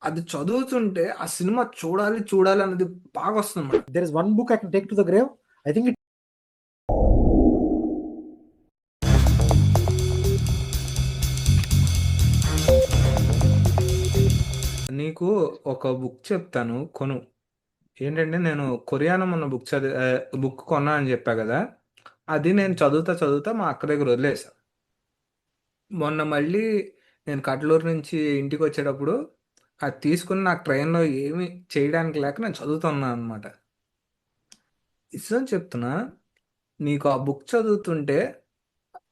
అది చదువుతుంటే ఆ సినిమా చూడాలి, చూడాలి అనేది బాగొస్తుందన్నమాట. There is one book I can take to the grave. I think it. నీకు ఒక బుక్ చెప్తాను కొను. ఏంటంటే నేను కొరియానం అన్న బుక్ కొన్నా అని చెప్పా కదా. అది నేను చదువుతా చదువుతా మా అక్క దగ్గర వదిలేసా. మొన్న మళ్ళీ నేను కట్లూరు నుంచి ఇంటికి వచ్చేటప్పుడు అది తీసుకుని నాకు ట్రైన్లో ఏమీ చేయడానికి లేక నేను చదువుతున్నాను అనమాట. ఇష్టం చెప్తున్నా, నీకు ఆ బుక్ చదువుతుంటే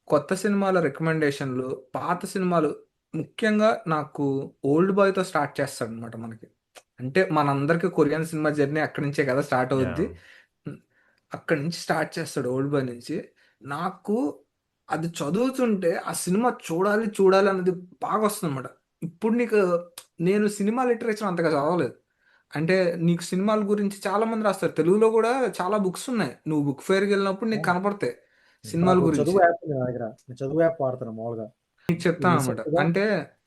కొత్త సినిమాల రికమెండేషన్లు, పాత సినిమాలు, ముఖ్యంగా నాకు ఓల్డ్ బాయ్తో స్టార్ట్ చేస్తాడు అనమాట మనకి. అంటే మనందరికీ కొరియన్ సినిమా జర్నీ అక్కడి నుంచే కదా స్టార్ట్ అవుద్ది. యాహ్! అక్కడి నుంచి స్టార్ట్ చేస్తాడు ఓల్డ్ బాయ్ నుంచి. నాకు అది చదువుతుంటే ఆ సినిమా చూడాలి చూడాలి అనేది బాగా వస్తుంది అనమాట. ఇప్పుడు నీకు నేను సినిమా లిటరేచర్ అంతగా చదవలేదు. అంటే నీకు సినిమాల గురించి చాలా మంది రాస్తారు. తెలుగులో కూడా చాలా బుక్స్ ఉన్నాయి. నువ్వు బుక్ ఫేర్కి వెళ్ళినప్పుడు నీకు కనపడతాయి సినిమాల నాకు గురించి. చదువు యాప్ ఉంది నా దగ్గర. నేను చదువు యాప్ వాడుతున్నా మామూలుగా. నీకు చెప్తాను అనమాట. రీసెంట్‌గా అంటే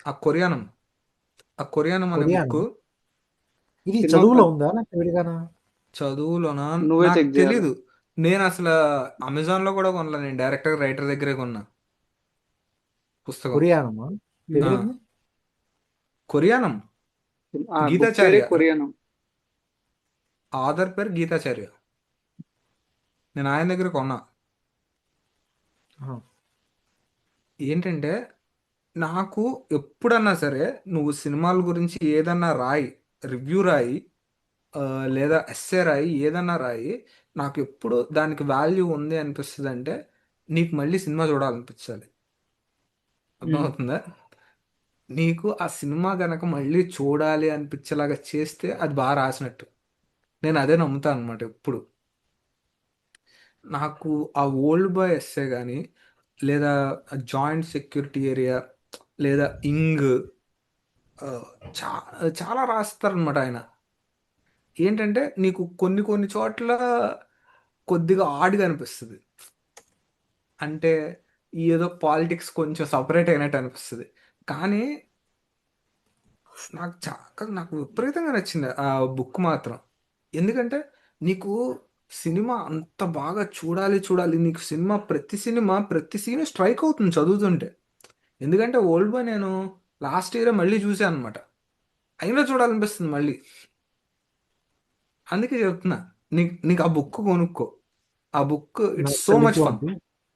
ఆ కొరియానం ఆ కొరియానం అనే కొరియానా? బుక్ ఇది సినిమా చదువులో పేరు ఉందా? లేకపోతే విడిగానా? చదువులోనా నువ్వే నాకు చెక్ చేయాలి. తెలీదు. నేను అసలు అమెజాన్లో కూడా కొనలే. నేను డైరెక్ట్గా రైటర్ దగ్గరే కొన్నా పుస్తకం. కొరియానమా? ఆ, పేరేంది? కొరియానం ఆ బుక్ పేరే గీతాచార్య. కొరియను. ఆథర్ పేరు గీతాచార్య. నేను ఆయన దగ్గర కొన్నా. ఆహా! ఏంటంటే నాకు ఎప్పుడన్నా సరే నువ్వు సినిమాల గురించి ఏదన్నా రాయి, రివ్యూ రాయి, ఆ, లేదా ఎస్సే రాయి, ఏదన్నా రాయి, నాకు ఎప్పుడు దానికి వాల్యూ ఉంది అనిపిస్తుంది అంటే నీకు మళ్ళీ సినిమా చూడాలనిపించాలి. అర్థమవుతుందా? నీకు ఆ సినిమా గనక మళ్ళీ చూడాలి అనిపించేలాగా చేస్తే అది బాగా రాసినట్టు. నేను అదే నమ్ముతాను అనమాట ఎప్పుడు. నాకు ఆ ఓల్డ్ బాయ్ ఎస్సే కానీ, లేదా జాయింట్ సెక్యూరిటీ ఏరియా, లేదా ఇంగ్, ఆ, చా చాలా రాస్తారనమాట ఆయన. ఏంటంటే నీకు కొన్ని కొన్ని చోట్ల కొద్దిగా ఆడ్గా అనిపిస్తుంది. అంటే ఏదో పాలిటిక్స్ కొంచెం సపరేట్ అయినట్టు అనిపిస్తుంది. కానీ నాకు విపరీతంగా నచ్చింది ఆ బుక్ మాత్రం. ఎందుకంటే నీకు సినిమా అంత బాగా చూడాలి చూడాలి, నీకు సినిమా ప్రతి సీన్ స్ట్రైక్ అవుతుంది చదువుతుంటే. ఎందుకంటే ఓల్డ్ బాయ్ నేను లాస్ట్ ఇయర్ మళ్ళీ చూసాను అనమాట. అయినా చూడాలనిపిస్తుంది మళ్ళీ. అందుకే చెప్తున్నా, నీకు ఆ బుక్ కొనుక్కో. ఆ బుక్ ఇట్స్ సో నాకొకసారి లింక్ మచ్ ఫన్. పంపి.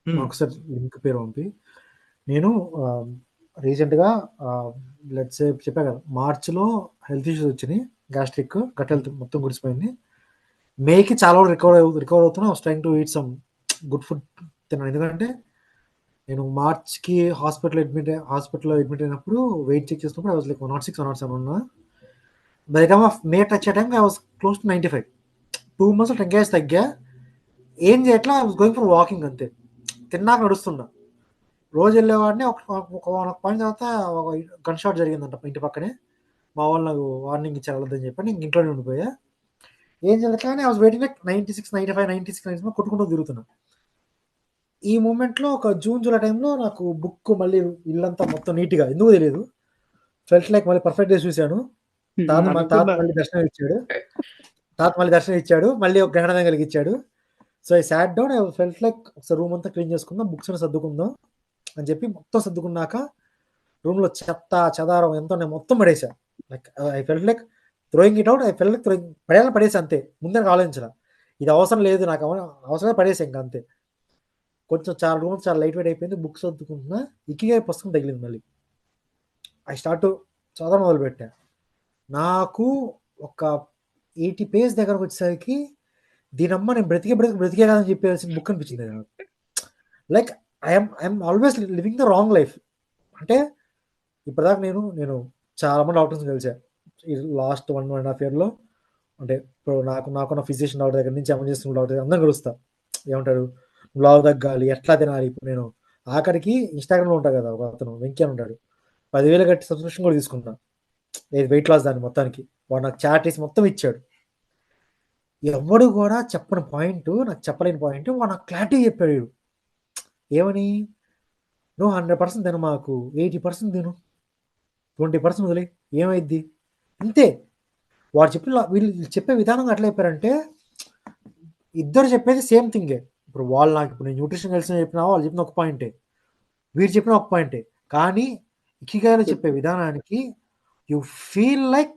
నాకొకసారి లింక్ పేరు పంపి. నేను రీసెంట్‌గా లెట్స్ సే చెప్పా కదా! మార్చ్‌లో హెల్త్ ఇష్యూస్ వచ్చినాయి. గ్యాస్ట్రిక్, గట్ హెల్త్ మొత్తం గుడిసిపోయింది. మేకి చాలా వరకు రికవర్ అవుతున్నా. I was trying to eat some good food తిన్నాను. ఎందుకంటే నేను మార్చ్‌కి హాస్పిటల్‌లో అడ్మిట్ అయినప్పుడు వెయిట్ చెక్ చేసినప్పుడు ఐ వాస్ లైక్ 106, 107 ఉన్నా. By the time of May touch అయ్యే టైంకి ఐ వాస్ క్లోజ్ టు 95. 2 మంత్స్‌లో 10 కేజీస్ తగ్గా. ఏం చేయట్లా, I was going for walking అంతే. తిన్నాక నడుస్తున్నా. రోజు వెళ్ళేవాడిని. ఒక పాయింట్ తర్వాత ఒక గన్ షాట్ జరిగిందంట ఇంటి పక్కనే. మా వాళ్ళు నాకు వార్నింగ్ ఇచ్చారు వెళ్ళొద్దని చెప్పి ఇంక ఇంట్లోనే ఉండిపోయా. ఏం చేయలేదు కానీ ఐ వాస్ వెయిటింగ్ లైక్ 96, 95, 96, 97 కొట్టుకుంటూ తిరుగుతున్నా. ఈ మూమెంట్లో ఒక జూన్ జూలై టైంలో నాకు బుక్ మళ్ళీ ఇల్లంతా మొత్తం నీట్గా ఎందుకు తెలియదు ఫెల్ట్ లైక్ మళ్ళీ పర్ఫెక్ట్ డేస్ చూశాను. తాత అనుకున్నా. మళ్ళీ దర్శనం ఇచ్చాడు. మళ్ళీ ఒక గ్రహణం కలిగించాడు. So I sat down. I felt like ఒకసారి రూమ్ అంతా క్లీన్ చేసుకుందాం, బుక్స్ సర్దుకుందాం అని చెప్పి మొత్తం సర్దుకున్నాక రూమ్లో చెత్త చెదారం ఎంత ఉన్నాయి మొత్తం పడేసా. Like I felt like throwing it out. I felt like throwing పడేలా పడేసా అంతే. ముందే నాకు ఆలోచించిన ఇది అవసరం లేదు, నాకు అవసరమే పడేసా ఇంకా అంతే. కొంచెం చాలా రూమ్స్ చాలా లైట్ వెయిట్ అయిపోయింది. బుక్స్ సర్దుకుంటున్నా, ఇకిగా పుస్తకం తగిలింది మళ్ళీ. ఐ స్టార్ట్ చదవడం మొదలుపెట్టా. నాకు ఒక 80 పేజ్ దగ్గరకు వచ్చేసరికి దీనమ్మ నేను బ్రతికే కాదని చెప్పేసి బుక్ అనిపించింది నాకు. Like I'm always living the wrong life. అంటే ఇప్పటిదాకా నేను చాలా మంది డాక్టర్స్ కలిసా ఈ లాస్ట్ 1.5 ఇయర్లో. అంటే ఇప్పుడు నాకున్న ఫిజిషియన్ డాక్టర్ దగ్గర నుంచి ఎమర్జెన్సీ డాక్టర్ దగ్గర అందరం కలుస్తా. ఏమంటారు, లావు తగ్గాలి, ఎట్లా తినాలి. ఇప్పుడు నేను ఆఖరికి ఇన్స్టాగ్రామ్లో ఉంటా కదా, ఒక అతను వెంకీ అని ఉంటాడు. 10,000 కట్టి సబ్స్క్రిప్షన్ కూడా తీసుకున్నా, వెయిట్ లాస్ దాన్ని మొత్తానికి. వాడు నాకు చాట్ వేసి మొత్తం ఇచ్చాడు. ఎవడు కూడా చెప్పని పాయింట్, నాకు చెప్పలేని పాయింట్ వాడు నాకు క్లారిటీ చెప్పాడు. వీడు ఏమని, నువ్వు 100% తిను, మాకు 80% తిను, 20% వదిలే, ఏమైద్ది, అంతే. వాడు చెప్పిన వీళ్ళు చెప్పే విధానం ఎట్లా చెప్పారంటే, ఇద్దరు చెప్పేది సేమ్ థింగే. ఇప్పుడు వాళ్ళు నాకు ఇప్పుడు నేను న్యూట్రిషన్ కలిసి చెప్పినా వాళ్ళు చెప్పిన ఒక పాయింటే. వీరు చెప్పిన ఒక పాయింటే. కానీ ఇకిగాయలో చెప్పే విధానానికి you feel like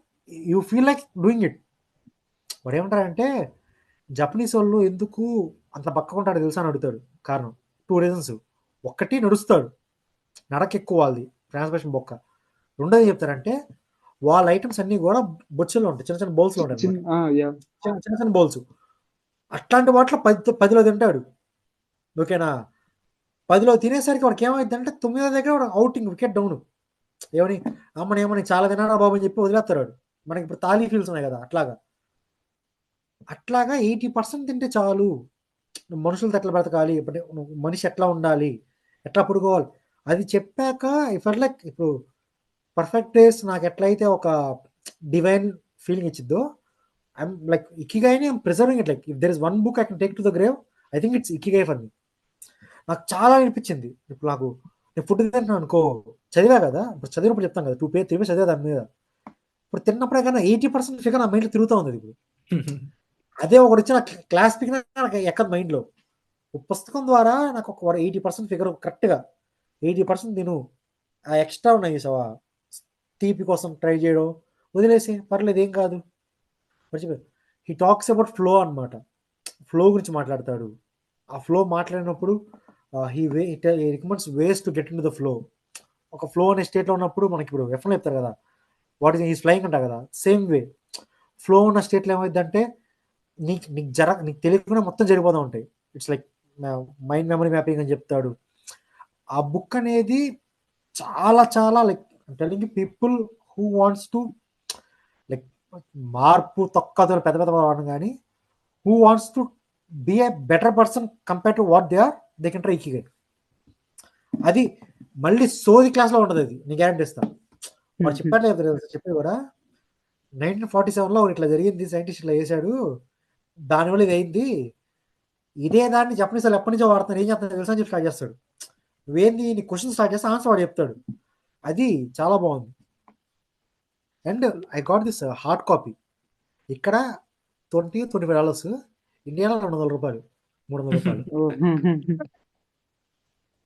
doing it. వాడేమంటాడంటే, జపనీస్ వాళ్ళు ఎందుకు అంత బక్కగుంటాడో తెలుసా అని అడుగుతాడు కారణం. 2 రీజన్స్. ఒకటి నడుస్తాడు. నడక ఎక్కువ వాళ్ళది. ట్రాన్స్‌పోర్టేషన్ బొక్క. రెండోది ఏం చెప్తారంటే, వాళ్ళ ఐటెమ్స్ అన్నీ గూడా బొచ్చెల్లో ఉంటాయి. చిన్న చిన్న బౌల్స్‌లో ఉంటాయన్నమాట. యాహ్! చిన్న చిన్న బౌల్స్. అట్లాంటి వాటిలో 10లో తింటాడు. ఓకేనా? 10లో తినేసరికి వాడికేమైద్దంటే 9 దగ్గర వాడు ఔటింగ్ వికెట్ డౌన్. ఏమని అమ్మనేమో నీకు చాలా తిన్నానురా బాబు అని చెప్పి వదిలేస్తాడు వాడు. మనకిప్పుడు తాలీ ఫీల్స్ ఉన్నాయి కదా! అట్లాగా 80% తింటే చాలు. మనుషులతో ఎట్లా బ్రతకాలి? ఇప్పుడు నువ్వు మనిషి ఎట్లా ఉండాలి? ఎట్లా పడుకోవాలి? అది చెప్పాక ఐ ఫెల్ట్ లైక్ ఇప్పుడు 'పర్ఫెక్ట్ డేస్' నాకెట్లయితే ఒక డివైన్ ఫీలింగ్ ఇచ్చిద్దో, ఐయామ్ లైక్ ఇకిగైని I'm preserving it. Like if there is one book I can take to the grave, I think it's Ikigai for me. నాకు చాలా అనిపించింది. ఇప్పుడు నాకు నేను ఫుడ్ తింటున్నాను అనుకో, చదివా కదా! ఇప్పుడు చదివినప్పుడు చెప్తాను కదా! 2 పేజ్ 3 పేజ్ చదివా దాని మీద. ఇప్పుడు తిన్నప్పుడే కన్నా 80% ఫిగర్ నా మైండ్‌లో తిరుగుతా ఉంది ఇప్పుడు. అదే ఒకడొచ్చి నాకు క్లాస్ పీకినా నాకు ఎక్కదు మైండ్‌లో. పుస్తకం ద్వారా నాకు ఒక 80% ఫిగర్ కరెక్ట్‌గా 80% తిను. ఆ ఎక్స్‌ట్రా ఉన్నాయి చూసావా? తీపి కోసం ట్రై చేయడం, వదిలేసేయి పర్లేదు ఏం కాదు. మర్చిపోయా. హి టాక్స్ అబౌట్ ఫ్లో అన్నమాట. ఫ్లో గురించి మాట్లాడతాడు. ఆ ఫ్లో మాట్లాడినప్పుడు he recommends ways to get into the flow. ఒక ఫ్లో అనే స్టేట్‌లో ఉన్నప్పుడు మనకిప్పుడు ఎఫ్ఎన్‌లో చెప్తారు కదా! వాట్ ఈస్ ఫ్లయింగ్ అంటారు కదా! Same way. ఫ్లో ఉన్న స్టేట్‌లో ఏమైద్దంటే నీకు తెలియకుండా మొత్తం జరిగిపోతా ఉంటాయి. It's like mind memory mapping అని చెప్తాడు. ఆ బుక్ అనేది చాలా చాలా like I'm telling you people who wants to like మార్పు తొక్కతోని పెద్ద పెద్ద వాడను గానీ, who wants to be a better person compare to what they are, they can try Ikigai. అది మళ్ళీ సోది క్లాస్‌లో ఉండదది. నేను గ్యారంటీ ఇస్తా. వాడు చెప్పాడు లేదా చెప్పేది కూడా 1947లో ఇట్లా జరిగింది. సైంటిస్ట్ ఇట్లా చేశాడు. దానివల్ల ఇది అయింది. ఇదే దాన్ని జపనీస్ వాళ్ళు ఎప్పటి నుంచో వాడుతున్నారు. ఏం చేస్తున్నారు తెలుసా అని చెప్పి స్టార్ట్ చేస్తాడు. నువ్వేంది నీ క్వశ్చన్ స్టార్ట్ చేస్తే ఆన్సర్ వాడు చెప్తాడు. అది చాలా బాగుంది. And I got this hard copy. ఇక్కడ $25. ఇండియాలో $200, $300.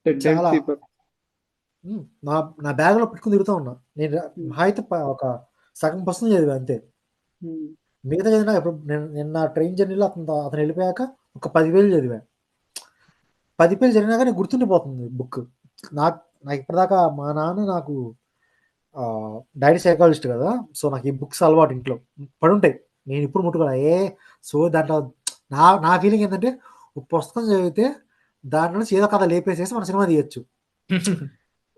చాలా చీపర్. నా నా బ్యాగ్‌లో పెట్టుకొని తిరుగుతా ఉన్నా. నేను మహా అయితే ఒక సగం పుస్తకం చదివా అంతే. మిగతా చదివినా ఇప్పుడు నిన్న ట్రైన్ జర్నీలో అతను వెళ్ళిపోయాక ఒక 10 పేజీలు చదివా. 10 పేజీలు చదివినా కానీ గుర్తుండిపోతుంది బుక్. నాకు ఇప్పటిదాకా మా నాన్న నాకు డాడీ సైకాలజిస్ట్ కదా! సో నాకు ఈ బుక్స్ అలవాటు ఇంట్లో పడుంటాయి. నేను ఇప్పుడు ముట్టుకోలే. సో దాంట్లో నా ఫీలింగ్ ఏంటంటే ఒక పుస్తకం చదివితే దాంట్లో నుంచి ఏదో కథ లేపేసేసి మనం సినిమా తీయొచ్చు.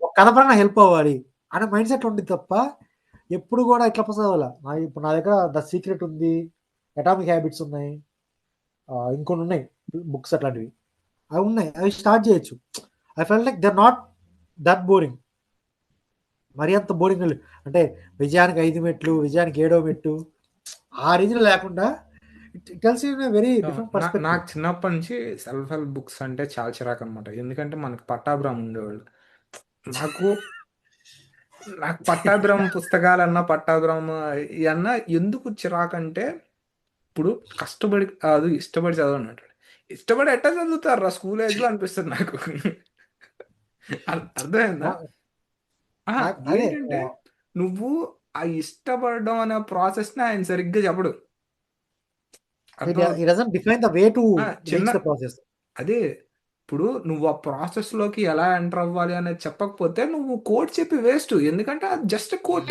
ఒక కథ పరంగా హెల్ప్ అవ్వాలి అనే మైండ్ సెట్ ఉండిద్ది తప్ప ఎప్పుడు కూడా ఇట్లా పుస్తకాలు చదవలా. ఇప్పుడు నా దగ్గర 'ద సీక్రెట్' ఉంది, 'అటామిక్ హ్యాబిట్స్' ఉన్నాయి, ఇంకొన్ని ఉన్నాయి బుక్స్ అట్లాంటివి. అవి ఉన్నాయి. అవి స్టార్ట్ చేయొచ్చు. I felt like they are not that boring. మరీ అంత బోరింగ్ అంటే విజయానికి 5 మెట్లు, విజయానికి 7వ మెట్టు ఆ రేంజ్‌లో లేకుండా it tells you in a very different perspective. నాకు చిన్నప్పటి నుంచి సెల్ఫ్ హెల్ప్ బుక్స్ అంటే చాలా చిరాకు అనమాట. ఎందుకంటే మనకి పట్టాభిరామ్ ఉండేవాళ్ళు. నాకు పట్టాభిరామ్ పుస్తకాలన్నా పట్టాభిరామ్ ఇవన్నా ఎందుకు చిరాకంటే, ఇప్పుడు కష్టపడి కాదు ఇష్టపడి చదవనట్టు. ఇష్టపడి ఎట్టా చదువుతారు రా స్కూల్ ఏజ్‌లో అనిపిస్తుంది నాకు. అర్థమైందా? అదే ఏంటంటే నువ్వు ఆ ఇష్టపడడం అనే ప్రాసెస్‌ని ఆయన సరిగ్గా చెప్పడు. he doesn't define the way to చిన్న reach the process. అదే ఇప్పుడు నువ్వు ఆ ప్రాసెస్‌లోకి ఎలా ఎంటర్ అవ్వాలి అనేది చెప్పకపోతే నువ్వు కోట్ చెప్పి వేస్ట్. ఎందుకంటే అది జస్ట్ కోట్.